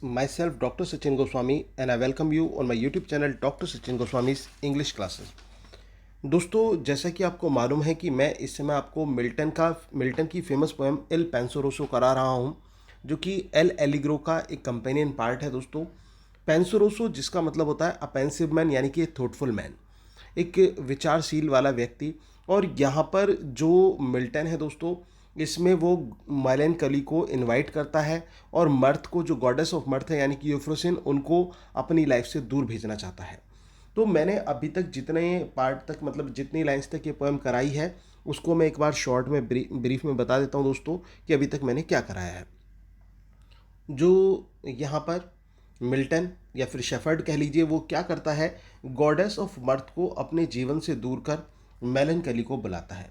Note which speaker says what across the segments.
Speaker 1: myself Dr. Sachin Goswami and I welcome you on my YouTube channel Dr. Sachin Goswami's English Classes। दोस्तों, जैसा कि आपको मालूम है कि मैं इस समय आपको मिल्टन की फेमस पोएम एल पेंसोरोसो करा रहा हूँ, जो कि एल एलिग्रो का एक कंपेनियन पार्ट है। दोस्तों, पेंसोरोसो जिसका मतलब होता है अ पेंसिव मैन, यानी कि थॉटफुल मैन, एक विचारशील वाला व्यक्ति। और यहाँ पर जो मिल्टन है दोस्तों, इसमें वो मेलानकली को इनवाइट करता है और मर्थ को, जो गॉडेस ऑफ मर्थ है यानी कि यूफ्रोसिन, उनको अपनी लाइफ से दूर भेजना चाहता है। तो मैंने अभी तक जितने पार्ट तक, मतलब जितनी लाइन्स तक ये पोएम कराई है, उसको मैं एक बार शॉर्ट में ब्रीफ में बता देता हूँ दोस्तों कि अभी तक मैंने क्या कराया है। जो यहाँ पर मिल्टन या फिर शेफर्ड कह लीजिए, वो क्या करता है, गॉडेस ऑफ मर्थ को अपने जीवन से दूर कर मेलानकली को बुलाता है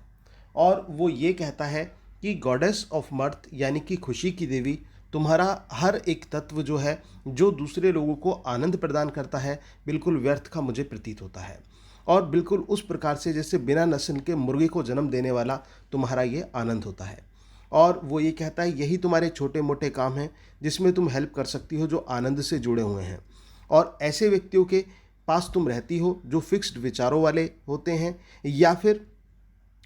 Speaker 1: और वो ये कहता है कि गॉडेस ऑफ मर्थ यानी कि खुशी की देवी, तुम्हारा हर एक तत्व जो है, जो दूसरे लोगों को आनंद प्रदान करता है, बिल्कुल व्यर्थ का मुझे प्रतीत होता है। और बिल्कुल उस प्रकार से जैसे बिना नस्ल के मुर्गे को जन्म देने वाला तुम्हारा ये आनंद होता है। और वो ये कहता है यही तुम्हारे छोटे मोटे काम हैं जिसमें तुम हेल्प कर सकती हो, जो आनंद से जुड़े हुए हैं। और ऐसे व्यक्तियों के पास तुम रहती हो जो फिक्स्ड विचारों वाले होते हैं, या फिर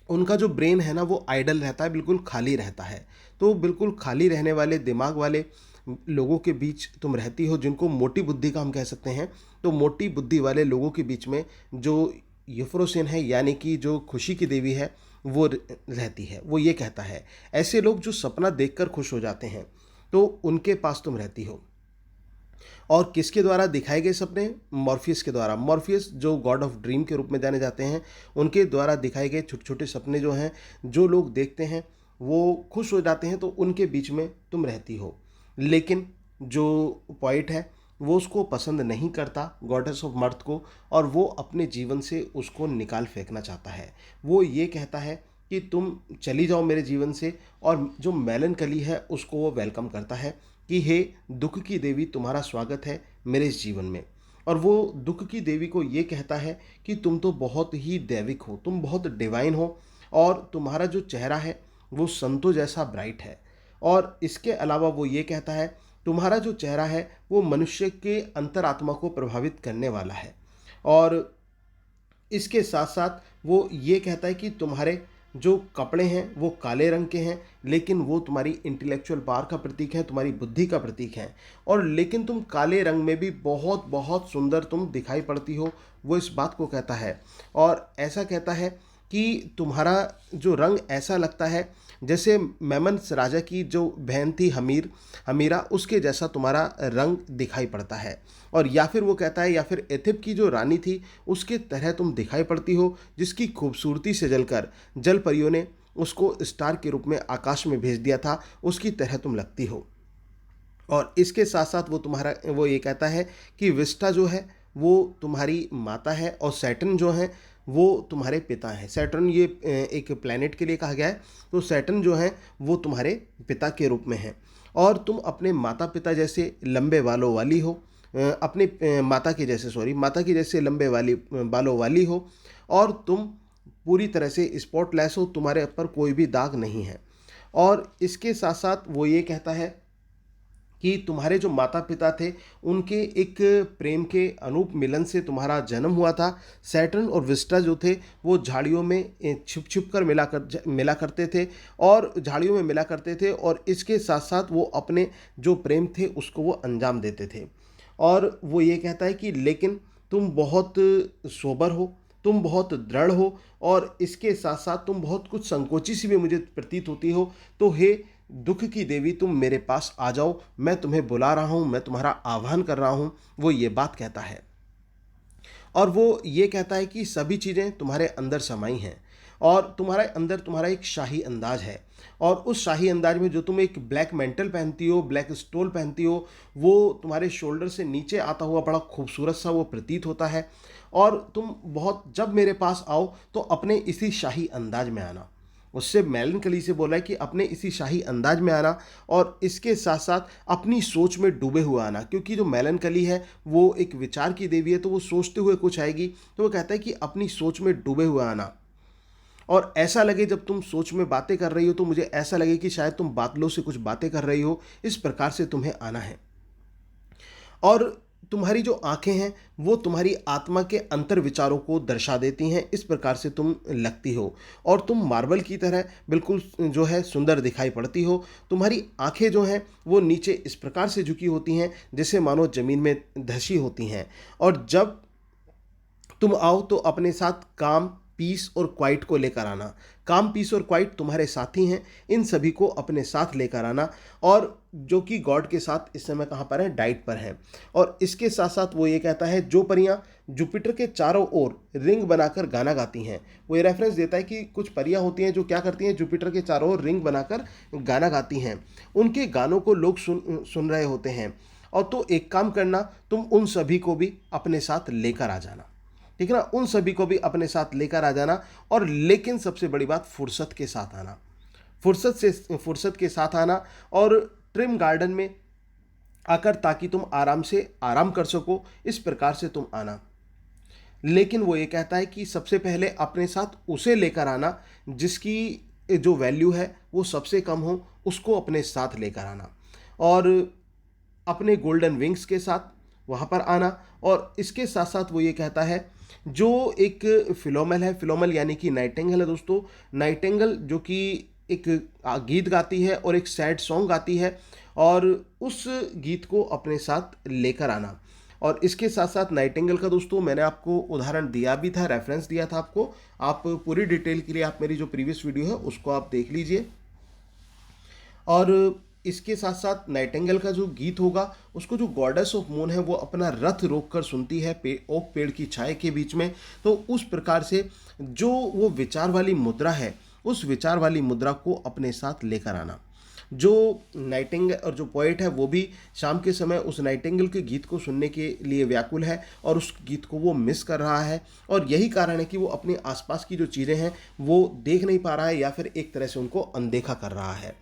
Speaker 1: उनका जो ब्रेन है ना, वो आइडल रहता है, बिल्कुल खाली रहता है। तो बिल्कुल खाली रहने वाले दिमाग वाले लोगों के बीच तुम रहती हो, जिनको मोटी बुद्धि का हम कह सकते हैं। तो मोटी बुद्धि वाले लोगों के बीच में जो यूफ्रोसिन है, यानी कि जो खुशी की देवी है, वो रहती है। वो ये कहता है ऐसे लोग जो सपना देखकर खुश हो जाते हैं, तो उनके पास तुम रहती हो। और किसके द्वारा दिखाए गए सपने? मॉर्फियस के द्वारा। मॉर्फियस जो गॉड ऑफ ड्रीम के रूप में जाने जाते हैं, उनके द्वारा दिखाए गए छोटे छोटे सपने जो हैं, जो लोग देखते हैं वो खुश हो जाते हैं, तो उनके बीच में तुम रहती हो। लेकिन जो पॉइट है वो उसको पसंद नहीं करता, गॉडेस ऑफ मर्थ को, और वो अपने जीवन से उसको निकाल फेंकना चाहता है। वो ये कहता है कि तुम चली जाओ मेरे जीवन से, और जो मेलानकली है उसको वो वेलकम करता है कि हे दुख की देवी, तुम्हारा स्वागत है मेरे इस जीवन में। और वो दुख की देवी को ये कहता है कि तुम तो बहुत ही दैविक हो, तुम बहुत डिवाइन हो, और तुम्हारा जो चेहरा है वो संतों जैसा ब्राइट है। और इसके अलावा वो ये कहता है तुम्हारा जो चेहरा है वो मनुष्य के अंतरात्मा को प्रभावित करने वाला है। और इसके साथ साथ वो ये कहता है कि तुम्हारे जो कपड़े हैं वो काले रंग के हैं, लेकिन वो तुम्हारी इंटेलेक्चुअल पावर का प्रतीक है, तुम्हारी बुद्धि का प्रतीक है। और लेकिन तुम काले रंग में भी बहुत बहुत सुंदर तुम दिखाई पड़ती हो, वो इस बात को कहता है। और ऐसा कहता है कि तुम्हारा जो रंग ऐसा लगता है जैसे मेमन राजा की जो बहन थी हमीरा, उसके जैसा तुम्हारा रंग दिखाई पड़ता है। और या फिर वो कहता है, या फिर एथिप की जो रानी थी उसके तरह तुम दिखाई पड़ती हो, जिसकी खूबसूरती से जलकर जल परियों ने उसको स्टार के रूप में आकाश में भेज दिया था, उसकी तरह तुम लगती हो। और इसके साथ साथ वो ये कहता है कि विस्टा जो है वो तुम्हारी माता है, और सैटर्न जो है वो तुम्हारे पिता हैं। सैटर्न ये एक प्लैनेट के लिए कहा गया है, तो सैटर्न जो है वो तुम्हारे पिता के रूप में है। और तुम अपने माता पिता जैसे लंबे बालों वाली हो, माता के जैसे लंबे बालों वाली हो, और तुम पूरी तरह से स्पॉटलेस हो, तुम्हारे ऊपर कोई भी दाग नहीं है। और इसके साथ साथ वो ये कहता है कि तुम्हारे जो माता पिता थे, उनके एक प्रेम के अनूप मिलन से तुम्हारा जन्म हुआ था। सैटर्न और विस्टा जो थे वो झाड़ियों में छिप छिप कर मिला करते थे, और झाड़ियों में मिला करते थे, और इसके साथ साथ वो अपने जो प्रेम थे उसको वो अंजाम देते थे। और वो ये कहता है कि लेकिन तुम बहुत सोबर हो, तुम बहुत दृढ़ हो, और इसके साथ साथ तुम बहुत कुछ संकोची सी भी मुझे प्रतीत होती हो। तो हे दुख की देवी, तुम मेरे पास आ जाओ, मैं तुम्हें बुला रहा हूँ, मैं तुम्हारा आह्वान कर रहा हूँ, वो ये बात कहता है। और वो ये कहता है कि सभी चीज़ें तुम्हारे अंदर समाई हैं, और तुम्हारे अंदर तुम्हारा एक शाही अंदाज है, और उस शाही अंदाज में जो तुम एक ब्लैक मेंटल पहनती हो, ब्लैक स्टोल पहनती हो, वो तुम्हारे शोल्डर से नीचे आता हुआ बड़ा खूबसूरत सा वो प्रतीत होता है। और तुम बहुत, जब मेरे पास आओ तो अपने इसी शाही अंदाज में आना। उससे मेलनकली से बोला है कि अपने इसी शाही अंदाज में आना, और इसके साथ साथ अपनी सोच में डूबे हुए आना, क्योंकि जो मेलनकली है वो एक विचार की देवी है, तो वो सोचते हुए कुछ आएगी। तो वो कहता है कि अपनी सोच में डूबे हुए आना, और ऐसा लगे जब तुम सोच में बातें कर रही हो तो मुझे ऐसा लगे कि शायद तुम बादलों से कुछ बातें कर रही हो, इस प्रकार से तुम्हें आना है। और तुम्हारी जो आंखें हैं वो तुम्हारी आत्मा के अंतर विचारों को दर्शा देती हैं। इस प्रकार से तुम लगती हो और तुम मार्बल की तरह बिल्कुल जो है सुंदर दिखाई पड़ती हो। तुम्हारी आंखें जो हैं वो नीचे इस प्रकार से झुकी होती हैं जैसे मानो ज़मीन में धसी होती हैं। और जब तुम आओ तो अपने साथ काम, पीस और क्वाइट को लेकर आना। काम, पीस और क्वाइट तुम्हारे साथी हैं, इन सभी को अपने साथ लेकर आना। और जो कि गॉड के साथ इस समय कहाँ पर हैं, डाइट पर हैं। और इसके साथ साथ वो ये कहता है जो परियां जुपिटर के चारों ओर रिंग बनाकर गाना गाती हैं। वो ये रेफरेंस देता है कि कुछ परियां होती हैं जो क्या करती हैं, जुपिटर के चारों ओर रिंग बनाकर गाना गाती हैं। उनके गानों को लोग सुन रहे होते हैं। और तो एक काम करना, तुम उन सभी को भी अपने साथ लेकर आ जाना, ठीक है ना। उन सभी को भी अपने साथ लेकर आ जाना। और लेकिन सबसे बड़ी बात, फुर्सत के साथ आना। फुर्सत के साथ आना और ट्रिम गार्डन में आकर, ताकि तुम आराम से आराम कर सको, इस प्रकार से तुम आना। लेकिन वो ये कहता है कि सबसे पहले अपने साथ उसे लेकर आना जिसकी जो वैल्यू है वो सबसे कम हो, उसको अपने साथ लेकर आना। और अपने गोल्डन विंग्स के साथ वहाँ पर आना। और इसके साथ साथ वो ये कहता है जो एक फिलोमल है, फिलोमल यानी कि नाइटिंगेल है दोस्तों। नाइटिंगेल जो कि एक गीत गाती है और एक सैड सॉन्ग गाती है, और उस गीत को अपने साथ लेकर आना। और इसके साथ साथ नाइटिंगेल का दोस्तों मैंने आपको उदाहरण दिया भी था, रेफरेंस दिया था आपको। आप पूरी डिटेल के लिए आप मेरी जो प्रीवियस वीडियो है उसको आप देख लीजिए। और इसके साथ साथ नाइटिंगेल का जो गीत होगा उसको जो गॉडेस ऑफ मून है वो अपना रथ रोक कर सुनती है ओक पेड़ की छाया के बीच में। तो उस प्रकार से जो वो विचार वाली मुद्रा है, उस विचार वाली मुद्रा को अपने साथ लेकर आना। जो नाइटिंगेल और जो पोएट है वो भी शाम के समय उस नाइटिंगेल के गीत को सुनने के लिए व्याकुल है और उस गीत को वो मिस कर रहा है। और यही कारण है कि वो अपने आसपास की जो चीज़ें हैं वो देख नहीं पा रहा है या फिर एक तरह से उनको अनदेखा कर रहा है।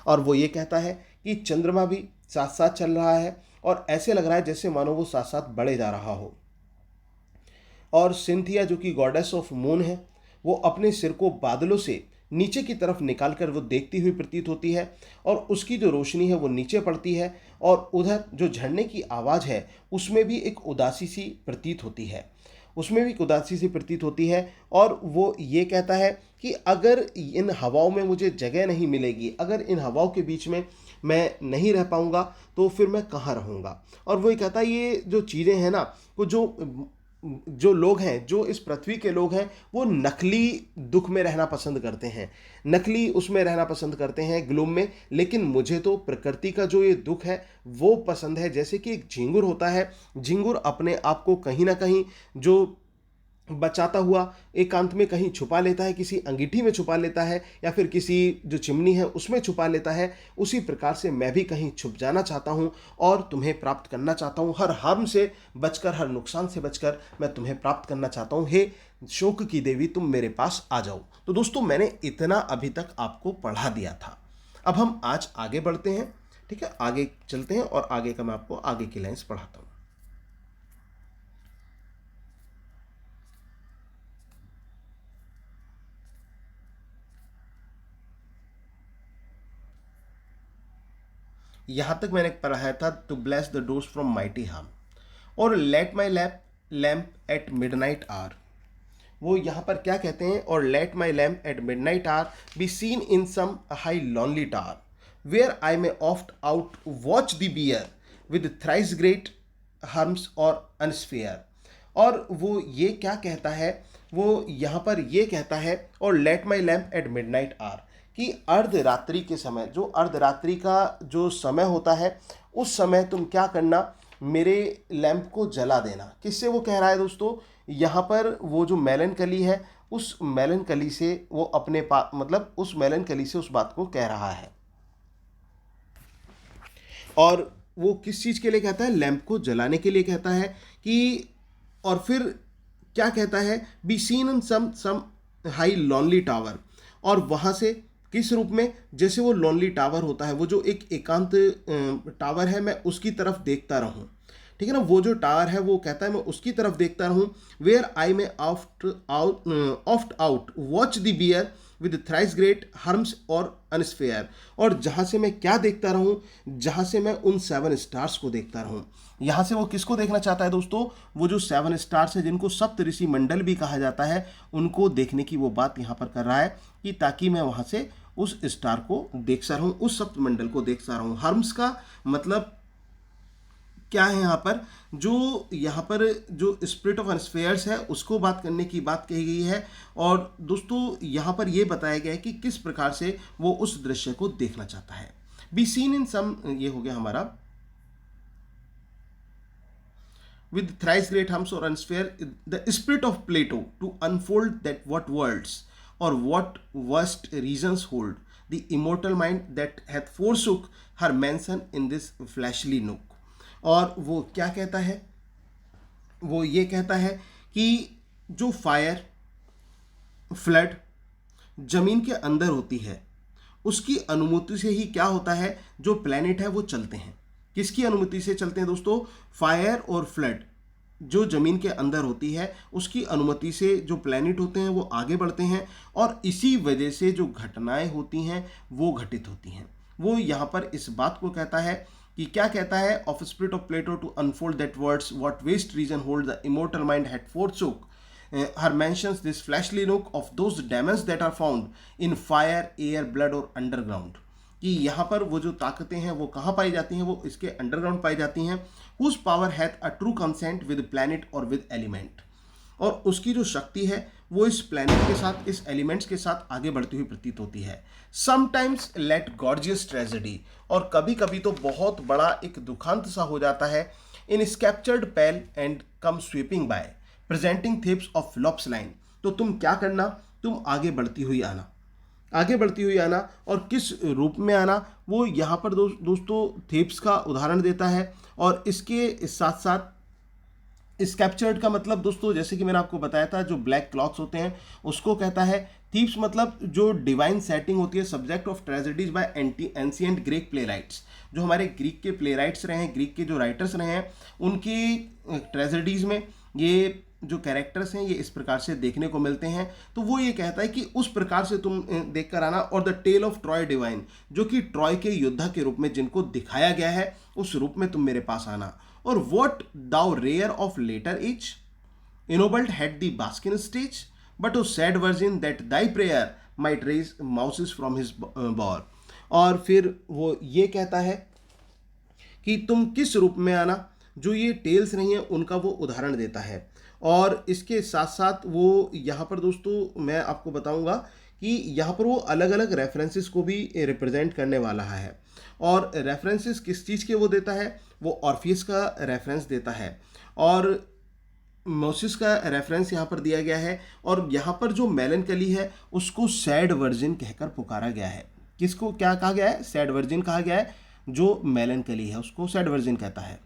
Speaker 1: और वो ये कहता है कि चंद्रमा भी साथ साथ चल रहा है और ऐसे लग रहा है जैसे मानो वो साथ साथ बढ़े जा रहा हो। और सिंथिया जो कि गॉडेस ऑफ मून है, वो अपने सिर को बादलों से नीचे की तरफ निकालकर वो देखती हुई प्रतीत होती है और उसकी जो रोशनी है वो नीचे पड़ती है। और उधर जो झरने की आवाज़ है उसमें भी एक उदासी सी प्रतीत होती है, उसमें भी एक उदासी सी प्रतीत होती है। और वो ये कहता है कि अगर इन हवाओं में मुझे जगह नहीं मिलेगी, अगर इन हवाओं के बीच में मैं नहीं रह पाऊँगा तो फिर मैं कहाँ रहूँगा। और वो ये कहता है ये जो चीज़ें हैं ना, वो जो लोग हैं, जो इस पृथ्वी के लोग हैं, वो नकली दुख में रहना पसंद करते हैं, नकली उसमें रहना पसंद करते हैं, ग्लूम में। लेकिन मुझे तो प्रकृति का जो ये दुख है वो पसंद है। जैसे कि एक झिंगुर होता है, झिंगुर अपने आप को कहीं ना कहीं जो बचाता हुआ एकांत में कहीं छुपा लेता है, किसी अंगीठी में छुपा लेता है या फिर किसी जो चिमनी है उसमें छुपा लेता है। उसी प्रकार से मैं भी कहीं छुप जाना चाहता हूँ और तुम्हें प्राप्त करना चाहता हूँ। हर हार्म से बचकर, हर नुकसान से बचकर मैं तुम्हें प्राप्त करना चाहता हूँ। हे शोक की देवी, तुम मेरे पास आ जाओ। तो दोस्तों मैंने इतना अभी तक आपको पढ़ा दिया था। अब हम आज आगे बढ़ते हैं, ठीक है, आगे चलते हैं और आगे का मैं आपको आगे की लाइन्स पढ़ाता हूँ। यहाँ तक मैंने पढ़ाया था, to bless the doors from mighty harm और let my lamp at midnight hour. वो यहाँ पर क्या कहते हैं, और let my lamp at midnight hour be seen in some high lonely tower where I may oft out watch the bear with thrice great Hermes और unsphere. और वो ये क्या कहता है, वो यहाँ पर ये कहता है, और let my lamp at midnight hour, कि अर्धरात्रि के समय, जो अर्धरात्रि का जो समय होता है उस समय तुम क्या करना, मेरे लैंप को जला देना। किससे वो कह रहा है दोस्तों, यहाँ पर वो जो मेलनकली है उस मेलनकली से वो अपने मतलब उस मेलनकली से उस बात को कह रहा है। और वो किस चीज़ के लिए कहता है, लैंप को जलाने के लिए कहता है कि, और फिर क्या कहता है, be seen in some high lonely tower, और वहाँ से किस रूप में, जैसे वो लॉनली टावर होता है, वो जो एक एकांत टावर है, मैं उसकी तरफ देखता रहूं। ठीक है ना, वो जो टावर है वो कहता है मैं उसकी तरफ देखता रहूं, where I may oft out watch the bear with thrice great Hermes और अनस्फेयर, और जहां से मैं क्या देखता रहूं, जहां से मैं उन 7 स्टार्स को देखता रहूं। यहां से वो किसको देखना चाहता है दोस्तों, वो जो 7 स्टार्स है जिनको सप्त ऋषि मंडल भी कहा जाता है, उनको देखने की वो बात यहां पर कर रहा है कि ताकि मैं वहां से उस स्टार को देखता रहूं, उस सप्त मंडल को देखता रहूं। हर्म्स का मतलब क्या है, यहाँ पर जो स्पिरिट ऑफ अनस्फेयर्स है उसको बात करने की बात कही गई है। और दोस्तों यहाँ पर यह बताया गया है कि किस प्रकार से वो उस दृश्य को देखना चाहता है। बी सीन इन सम, ये हो गया हमारा with thrice great humps or unsphere, the spirit of Plato to unfold that what worlds or what vast regions hold, the immortal mind that hath forsook her mansion in this fleshly nook। और वो क्या कहता है, वो ये कहता है कि जो फायर फ्लड जमीन के अंदर होती है उसकी अनुमति से ही क्या होता है, जो प्लैनेट है वो चलते हैं। किसकी अनुमति से चलते हैं दोस्तों, फायर और फ्लड जो जमीन के अंदर होती है उसकी अनुमति से जो प्लैनेट होते हैं वो आगे बढ़ते हैं, और इसी वजह से जो घटनाएं होती हैं वो घटित होती हैं। वो यहाँ पर इस बात को कहता है कि क्या कहता है, of spirit of Plato to unfold that words what vast region hold the immortal mind had forsook her mentions this fleshly nook of those demons that are found in fire, air, blood और underground। कि यहाँ पर वो जो ताकतें हैं वो कहाँ पाई जाती हैं, वो इसके अंडरग्राउंड पाई जाती हैं। whose power hath a true consent with planet और with element, और उसकी जो शक्ति है वो इस प्लैनेट के साथ, इस एलिमेंट्स के साथ आगे बढ़ती हुई प्रतीत होती है। समटाइम्स लेट गॉर्जियस ट्रेजेडी, और कभी कभी तो बहुत बड़ा एक दुखांत सा हो जाता है। In sceptred pall and come sweeping by presenting Thebes of Pelops line, तो तुम क्या करना, तुम आगे बढ़ती हुई आना, आगे बढ़ती हुई आना, और किस रूप में आना, वो यहाँ पर दोस्तों थेप्स का उदाहरण देता है। और इसके साथ साथ स्कैप्चर्ड का मतलब दोस्तों, जैसे कि मैंने आपको बताया था, जो ब्लैक क्लॉथ्स होते हैं उसको कहता है। थीप्स मतलब जो डिवाइन सेटिंग होती है, subject of tragedies by ancient Greek playwrights, जो हमारे ग्रीक के प्ले राइट्स रहे हैं, ग्रीक के जो राइटर्स रहे हैं, उनकी ट्रेजेडीज में ये जो कैरेक्टर्स हैं ये इस प्रकार से देखने को मिलते हैं। तो वो ये कहता है कि उस प्रकार से तुम देख कर आना। और the tale of Troy divine, जो कि ट्रॉय के योद्धा के रूप में जिनको दिखाया गया है उस रूप में तुम मेरे पास आना। और what though rare of later age ennobled had the buskin stage, but O sad virgin that thy prayer might raise Musaeus from his bower. और फिर वो ये कहता है कि तुम किस रूप में आना, जो ये टेल्स नहीं है उनका वो उदाहरण देता है। और इसके साथ साथ वो यहाँ पर दोस्तों मैं आपको बताऊंगा कि यहाँ पर वो अलग अलग रेफरेंसेस को भी रिप्रेजेंट करने वाला है। और रेफरेंसेस किस चीज़ के वो देता है, वो ऑर्फियस का रेफरेंस देता है और मोसिस का रेफरेंस यहाँ पर दिया गया है। और यहाँ पर जो मेलनकली है उसको सैड वर्जिन कहकर पुकारा गया है। किसको क्या कहा गया है, सैड वर्जिन कहा गया है। जो मेलनकली है उसको सैड वर्जिन कहता है।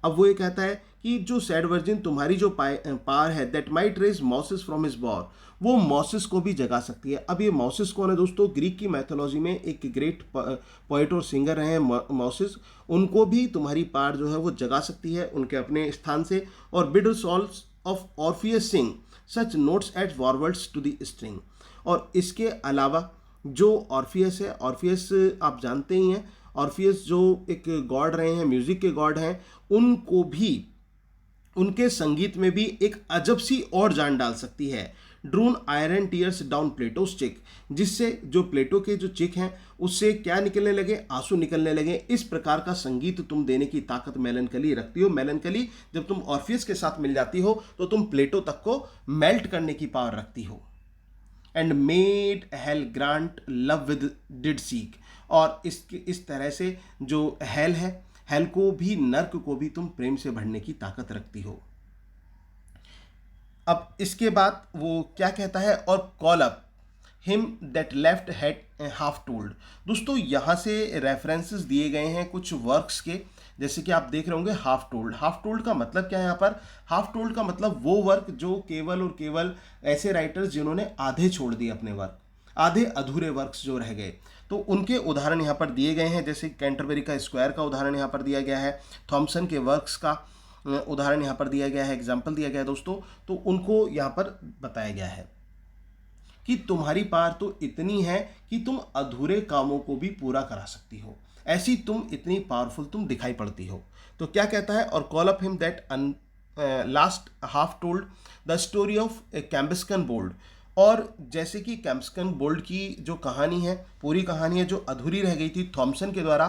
Speaker 1: अब वो ये कहता है कि जो सैड वर्जिन तुम्हारी जो पावर है, that might raise Musaeus from his bower, वो मॉसिस को भी जगा सकती है। अब ये मॉसिस कौन है दोस्तों, ग्रीक की मैथोलॉजी में एक ग्रेट पोइट और सिंगर रहे हैं मॉसिस, उनको भी तुम्हारी पावर जो है वो जगा सकती है उनके अपने स्थान से। और bid solves of Orpheus sing such notes at forwards to the string. और इसके अलावा जो ऑर्फियस है, ऑर्फियस आप जानते ही हैं, ऑर्फियस जो एक गॉड रहे हैं, म्यूजिक के गॉड हैं, उनको भी उनके संगीत में भी एक अजब सी और जान डाल सकती है। Druon iron tears down plateaus चिक, जिससे जो प्लेटो के जो चिक हैं उससे क्या निकलने लगे, आंसू निकलने लगे। इस प्रकार का संगीत तुम देने की ताकत मेलनकली रखती हो। मेलनकली जब तुम ऑर्फियस के साथ मिल जाती हो तो तुम प्लेटो तक को मेल्ट करने की पावर रखती हो। And made hello grant love with did seek, और इस तरह से जो हेल है, हेल को भी, नर्क को भी तुम प्रेम से भरने की ताकत रखती हो। अब इसके बाद वो क्या कहता है, और call up him that left head half told. दोस्तों यहाँ से रेफरेंसेस दिए गए हैं कुछ वर्क्स के, जैसे कि आप देख रहे होंगे हाफ टोल्ड। हाफ टोल्ड का मतलब क्या है, यहाँ पर हाफ टोल्ड का मतलब वो वर्क जो केवल और केवल ऐसे राइटर्स जिन्होंने आधे छोड़ दिए अपने वर्क, आधे अधूरे वर्क्स जो रह गए। तो उनके उदाहरण यहाँ पर दिए गए हैं, जैसे कैंटरबरी का स्क्वायर का उदाहरण यहाँ पर दिया गया है, थॉमसन के वर्क्स का उदाहरण यहाँ पर दिया गया है, एग्जाम्पल दिया गया है दोस्तों। तो उनको यहाँ पर बताया गया है कि तुम्हारी पावर तो इतनी है कि तुम अधूरे कामों को भी पूरा करा सकती हो, ऐसी तुम इतनी पावरफुल तुम दिखाई पड़ती हो। तो क्या कहता है, और call up him that last half told the story of Cambuscan bold. और जैसे कि कैम्बस्कन बोल्ड की जो कहानी है, पूरी कहानी है जो अधूरी रह गई थी थॉमसन के द्वारा,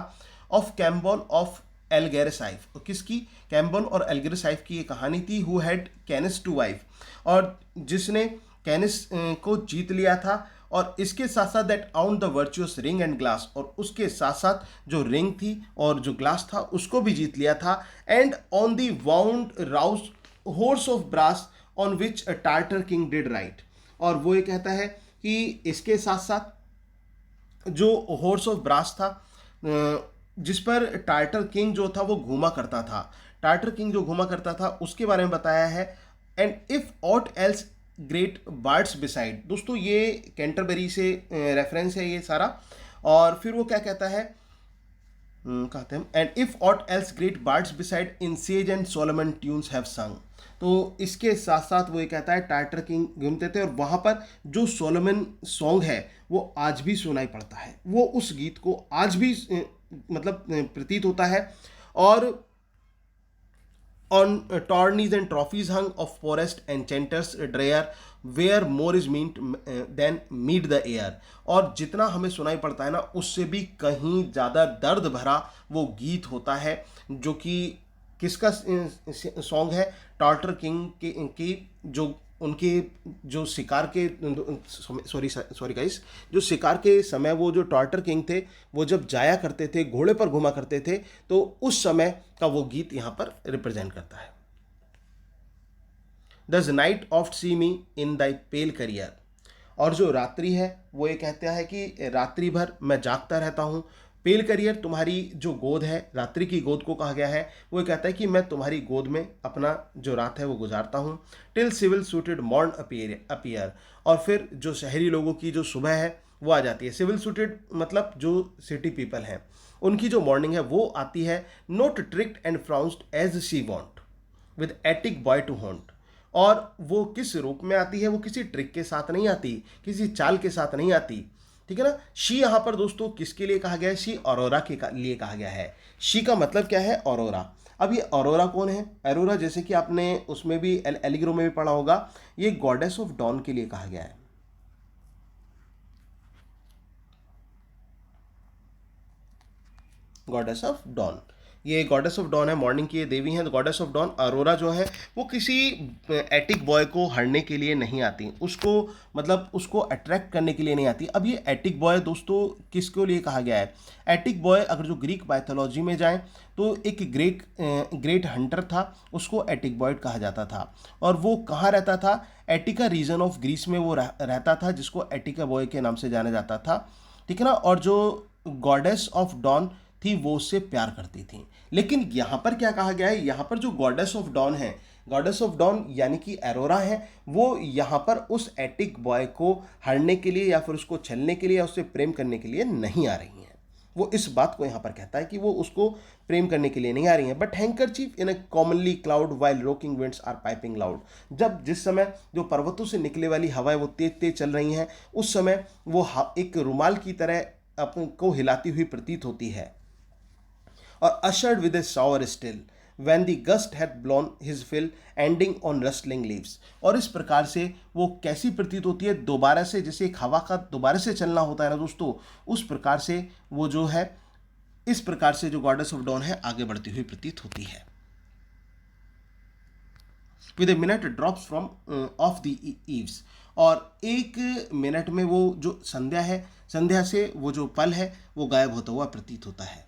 Speaker 1: ऑफ कैम्बल ऑफ एल्गेरसाइफ, किसकी, कैम्बल और एल्गेरसाइफ की ये कहानी थी, who had Canace to wife, और जिसने कैनिस को जीत लिया था। और इसके साथ साथ दैट आउन the virtuous ring and glass, और उसके साथ साथ जो रिंग थी और जो ग्लास था उसको भी जीत लिया था। And on the wondrous horse of brass on which a Tartar king did ride. और वो ये कहता है कि इसके साथ साथ जो हॉर्स ऑफ ब्रास था, जिस पर टार्टर किंग जो था वो घूमा करता था, टार्टर किंग जो घूमा करता था उसके बारे में बताया है। And if aught else great bards beside, दोस्तों ये कैंटरबरी से रेफरेंस है ये सारा। और फिर वो क्या कहता है, कहते हैं and if aught else great bards beside in sage and solemn tunes have sung. तो इसके साथ साथ वो ये कहता है टार्टर किंग घूमते थे और वहाँ पर जो सोलोमन सॉन्ग है वो आज भी सुनाई पड़ता है, वो उस गीत को आज भी मतलब प्रतीत होता है। और on tourneys and trophies hung of forest enchanters drear where more is meant than meet the air। और जितना हमें सुनाई पड़ता है ना उससे भी कहीं ज़्यादा दर्द भरा वो गीत होता है, जो कि किसका सॉन्ग है, टार्टर किंग की जो उनके जो शिकार के सॉरी गाइस, जो शिकार के समय वो जो टार्टर किंग थे वो जब जाया करते थे, घोड़े पर घुमा करते थे, तो उस समय का वो गीत यहाँ पर रिप्रेजेंट करता है। Does night oft see me in thy pale career। और जो रात्रि है वो ये कहता है कि रात्रि भर मैं जागता रहता हूँ। पेल करियर, तुम्हारी जो गोद है, रात्रि की गोद को कहा गया है, वो कहता है कि मैं तुम्हारी गोद में अपना जो रात है वो गुजारता हूँ। Till civil suited morn appear, और फिर जो शहरी लोगों की जो सुबह है वो आ जाती है। सिविल सूटेड मतलब जो सिटी पीपल हैं उनकी जो मॉर्निंग है वो आती है। Not tricked and frounced as she wont with attic boy to haunt. और वो किस रूप में आती है, वो किसी ट्रिक के साथ नहीं आती, किसी चाल के साथ नहीं आती, ठीक है ना। शी यहाँ पर दोस्तों किसके लिए कहा गया है, शी ऑरोरा के लिए कहा गया है। शी का मतलब क्या है, ऑरोरा। अब ये ऑरोरा कौन है, ऑरोरा जैसे कि आपने उसमें भी एलिग्रो में भी पढ़ा होगा, ये गॉडेस ऑफ डॉन के लिए कहा गया है। गॉडेस ऑफ डॉन, ये गॉडेस ऑफ डॉन है, मॉर्निंग की ये देवी हैं। गॉडेस ऑफ डॉन अरोरा जो है वो किसी एटिक बॉय को हरने के लिए नहीं आती, उसको मतलब उसको अट्रैक्ट करने के लिए नहीं आती। अब ये एटिक बॉय दोस्तों किसके लिए कहा गया है, एटिक बॉय अगर जो ग्रीक माइथोलॉजी में जाएं तो एक ग्रेट हंटर था, उसको एटिक बॉय कहा जाता था। और वो कहाँ रहता था, एटिका रीजन ऑफ ग्रीस में वो रहता था, जिसको एटिका बॉय के नाम से जाना जाता था, ठीक है ना। और जो गॉडेस ऑफ डॉन थी वो उससे प्यार करती थी। लेकिन यहाँ पर क्या कहा गया है, यहाँ पर जो गॉडेस ऑफ डॉन है, गॉडेस ऑफ डॉन यानी कि एरोरा है, वो यहाँ पर उस एटिक बॉय को हरने के लिए या फिर उसको छलने के लिए या उससे प्रेम करने के लिए नहीं आ रही हैं। वो इस बात को यहाँ पर कहता है कि वो उसको प्रेम करने के लिए नहीं आ रही हैं। But handkerchief in a comely cloud while rocking winds are piping loud. जब जिस समय जो पर्वतों से निकले वाली हवाएं वो तेज तेज चल रही हैं, उस समय वो एक रुमाल की तरह अपन को हिलाती हुई प्रतीत होती है। और ushered with a sour still when the gust had blown his fill ending on rustling leaves। और इस प्रकार से वो कैसी प्रतीत होती है, दोबारा से जैसे एक हवा का दोबारा से चलना होता है ना दोस्तों, उस प्रकार से वो जो है, इस प्रकार से जो गॉडेस ऑफ डॉन है आगे बढ़ती हुई प्रतीत होती है। With a minute drops from of the eaves. और एक मिनट में वो जो संध्या है, संध्या से वो जो पल है वो गायब होता हुआ प्रतीत होता है।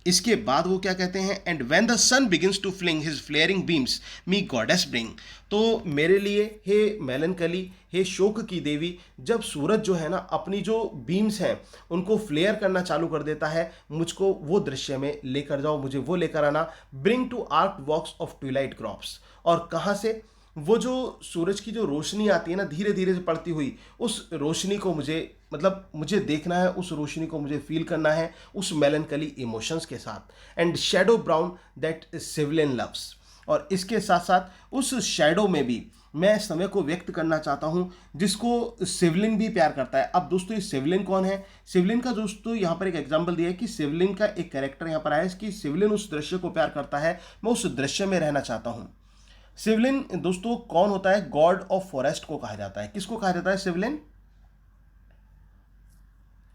Speaker 1: इसके बाद वो क्या कहते हैं, and when the sun begins to fling his flaring beams me goddess bring. तो मेरे लिए हे मेलनकली, हे शोक की देवी, जब सूरज जो है ना अपनी जो बीम्स हैं उनको फ्लेयर करना चालू कर देता है, मुझको वो दृश्य में लेकर जाओ, मुझे वो लेकर आना। ब्रिंग टू आर्क वॉक्स ऑफ ट्विलाइट क्रॉप्स। और कहाँ से, वो जो सूरज की जो रोशनी आती है ना धीरे धीरे से पड़ती हुई, उस रोशनी को मुझे मतलब मुझे देखना है, उस रोशनी को मुझे फील करना है उस मेलनकली इमोशंस के साथ। And shadow brown that civilian loves, और इसके साथ साथ उस शेडो में भी मैं समय को व्यक्त करना चाहता हूं जिसको सिवलिन भी प्यार करता है। अब दोस्तों ये सिवलिन कौन है? सिवलिन का दोस्तों यहां पर एक एग्जांपल दिया है कि सिवलिन का एक कैरेक्टर यहां पर आया है कि सिवलिन उस दृश्य को प्यार करता है, मैं उस दृश्य में रहना चाहता हूं। सिवलिन दोस्तों कौन होता है? गॉड ऑफ फॉरेस्ट को कहा जाता है। किसको कहा जाता है? सिवलिन,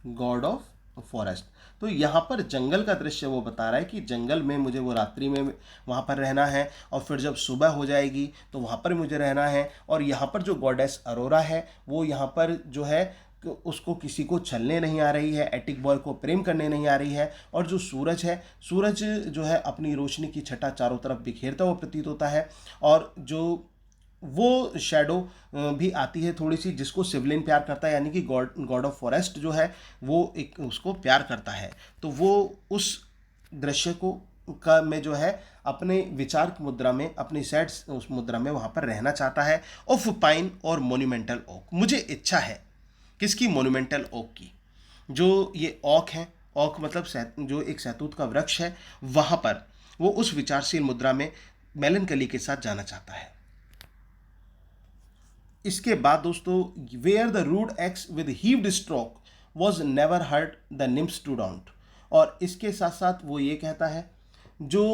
Speaker 1: गॉड ऑफ फॉरेस्ट। तो यहाँ पर जंगल का दृश्य वो बता रहा है कि जंगल में मुझे वो रात्रि में वहाँ पर रहना है, और फिर जब सुबह हो जाएगी तो वहाँ पर मुझे रहना है। और यहाँ पर जो गॉडेस अरोरा है वो यहाँ पर जो है उसको किसी को छलने नहीं आ रही है, एटिक बॉय को प्रेम करने नहीं आ रही है। और जो सूरज है, सूरज जो है अपनी रोशनी की छटा चारों तरफ बिखेरता हुआ प्रतीत होता है। और जो वो शैडो भी आती है थोड़ी सी, जिसको सिवलिन प्यार करता है, यानी कि गॉड ऑफ फॉरेस्ट जो है वो एक उसको प्यार करता है। तो वो उस दृश्य को का में जो है अपने विचार मुद्रा में, अपनी सैड उस मुद्रा में वहाँ पर रहना चाहता है। ऑफ पाइन और मोन्यूमेंटल ओक, मुझे इच्छा है किसकी? मोन्यूमेंटल ओक की। जो ये ओक है, ओक मतलब जो एक सहतूत का वृक्ष है, वहाँ पर वो उस विचारशील मुद्रा में मेलनकली के साथ जाना चाहता है। इसके बाद दोस्तों, where the rude axe with heaved stroke was never heard the nymphs to daunt, और इसके साथ साथ वो ये कहता है जो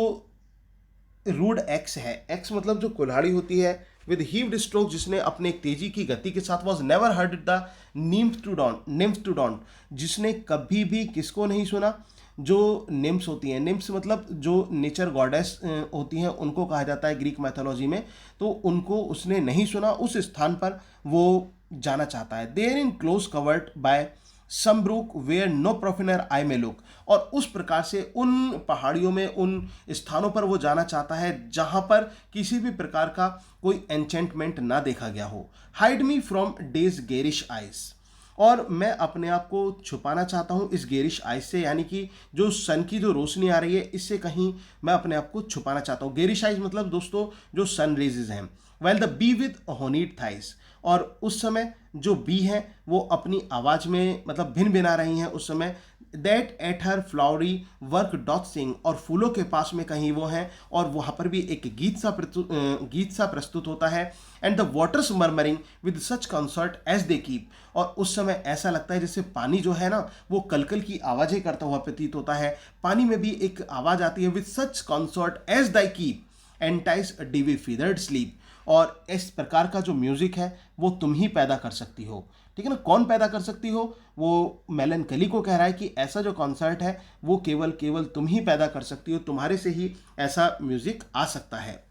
Speaker 1: रूड एक्स है, एक्स मतलब जो कुल्हाड़ी होती है, विद हीव्ड स्ट्रोक जिसने अपने तेजी की गति के साथ, was never heard the nymphs to daunt, जिसने कभी भी किसको नहीं सुना? जो निम्स होती हैं, निम्स मतलब जो नेचर गॉडेस होती हैं, उनको कहा जाता है ग्रीक मैथोलॉजी में। तो उनको उसने नहीं सुना, उस स्थान पर वो जाना चाहता है। There in close covert by some brook where no profaner eye may look, और उस प्रकार से उन पहाड़ियों में, उन स्थानों पर वो जाना चाहता है जहां पर किसी भी प्रकार का कोई एन्चेंटमेंट ना देखा गया हो। Hide me from day's garish eyes, और मैं अपने आप को छुपाना चाहता हूँ इस गेरिश आइज से, यानी कि जो सन की जो रोशनी आ रही है इससे कहीं मैं अपने आप को छुपाना चाहता हूँ। गेरिश आइज मतलब दोस्तों जो सन रेजेज हैं। While the bee with honeyed thighs, और उस समय जो बी हैं वो अपनी आवाज़ में मतलब भिन भिना रही हैं उस समय। That at her flowery work doth sing, और फूलों के पास में कहीं वो हैं, और वहाँ पर भी एक गीत सा प्रस्तुत होता है। And the waters murmuring with such consort as they keep, और उस समय ऐसा लगता है जैसे पानी जो है ना वो कलकल की आवाज़ें करता हुआ प्रतीत होता है। पानी में भी एक आवाज़ आती है, with such consort as they keep entice dewy feathered sleep, और इस प्रकार का जो म्यूजिक है वो तुम ही पैदा कर सकती हो। ठीक है ना? कौन पैदा कर सकती हो? वो मेलनकली को कह रहा है कि ऐसा जो कॉन्सर्ट है वो केवल तुम ही पैदा कर सकती हो, तुम्हारे से ही ऐसा म्यूजिक आ सकता है,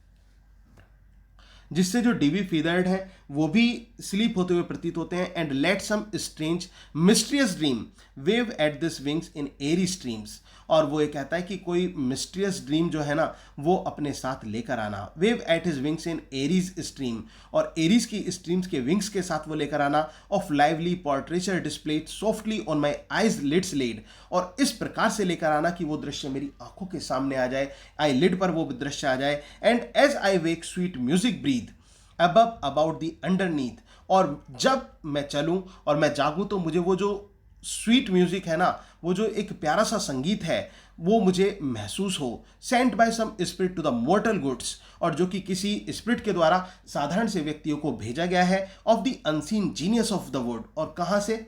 Speaker 1: जिससे जो डीवी फीदर्ड है वो भी स्लीप होते हुए प्रतीत होते हैं। And let some strange mysterious dream wave at this wings in airy streams, और वो ये कहता है कि कोई मिस्ट्रियस ड्रीम जो है ना वो अपने साथ लेकर आना। Wave at his wings in airy's stream, और एरीज की स्ट्रीम्स के विंग्स के साथ वो लेकर आना। Of lively portraiture displayed softly on my eyelids laid, और इस प्रकार से लेकर आना कि वो दृश्य मेरी आंखों के सामने आ जाए, आई लिड पर वो दृश्य आ जाए। And as I wake sweet music breathe above about the underneath, और जब मैं चलूं और मैं जागूं तो मुझे वो जो स्वीट म्यूजिक है ना, वो जो एक प्यारा सा संगीत है वो मुझे महसूस हो। Sent by some spirit to the mortal goods, और जो कि किसी स्पिरिट के द्वारा साधारण से व्यक्तियों को भेजा गया है। Of the unseen genius of the wood, और कहाँ से?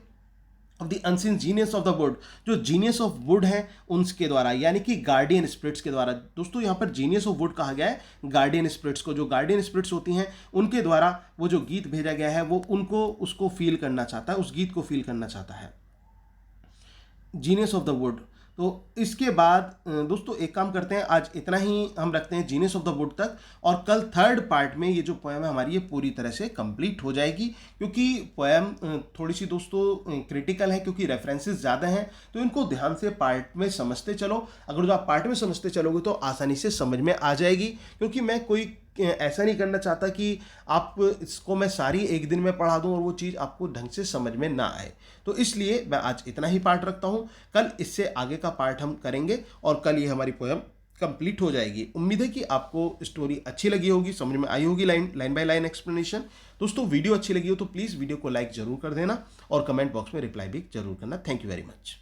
Speaker 1: Of the unseen genius of the wood, जो जीनियस ऑफ वुड है उनके द्वारा, यानी कि गार्डियन स्पिरिट्स के द्वारा। दोस्तों यहाँ पर जीनियस ऑफ वुड कहा गया है गार्डियन स्पिरिट्स को। जो गार्डियन स्पिरिट्स होती हैं उनके द्वारा वो जो गीत भेजा गया है वो उनको उसको फील करना चाहता है, उस गीत को फील करना चाहता है, जीनियस ऑफ द वुड। तो इसके बाद दोस्तों एक काम करते हैं, आज इतना ही हम रखते हैं जीनियस ऑफ द वुड तक, और कल थर्ड पार्ट में ये जो पोएम है हमारी ये पूरी तरह से कंप्लीट हो जाएगी। क्योंकि पोएम थोड़ी सी दोस्तों क्रिटिकल है, क्योंकि रेफरेंसेस ज़्यादा हैं, तो इनको ध्यान से पार्ट में समझते चलो। अगर जो आप पार्ट में समझते चलोगे तो आसानी से समझ में आ जाएगी। क्योंकि मैं कोई ऐसा नहीं करना चाहता कि आप इसको मैं सारी एक दिन में पढ़ा दूं और वो चीज़ आपको ढंग से समझ में ना आए। तो इसलिए मैं आज इतना ही पार्ट रखता हूं, कल इससे आगे का पार्ट हम करेंगे और कल ये हमारी पोएम कंप्लीट हो जाएगी। उम्मीद है कि आपको स्टोरी अच्छी लगी होगी, समझ में आई होगी लाइन बाय लाइन एक्सप्लेनेशन। दोस्तों वीडियो अच्छी लगी हो तो प्लीज़ वीडियो को लाइक जरूर कर देना और कमेंट बॉक्स में रिप्लाई भी जरूर करना। Thank you very much.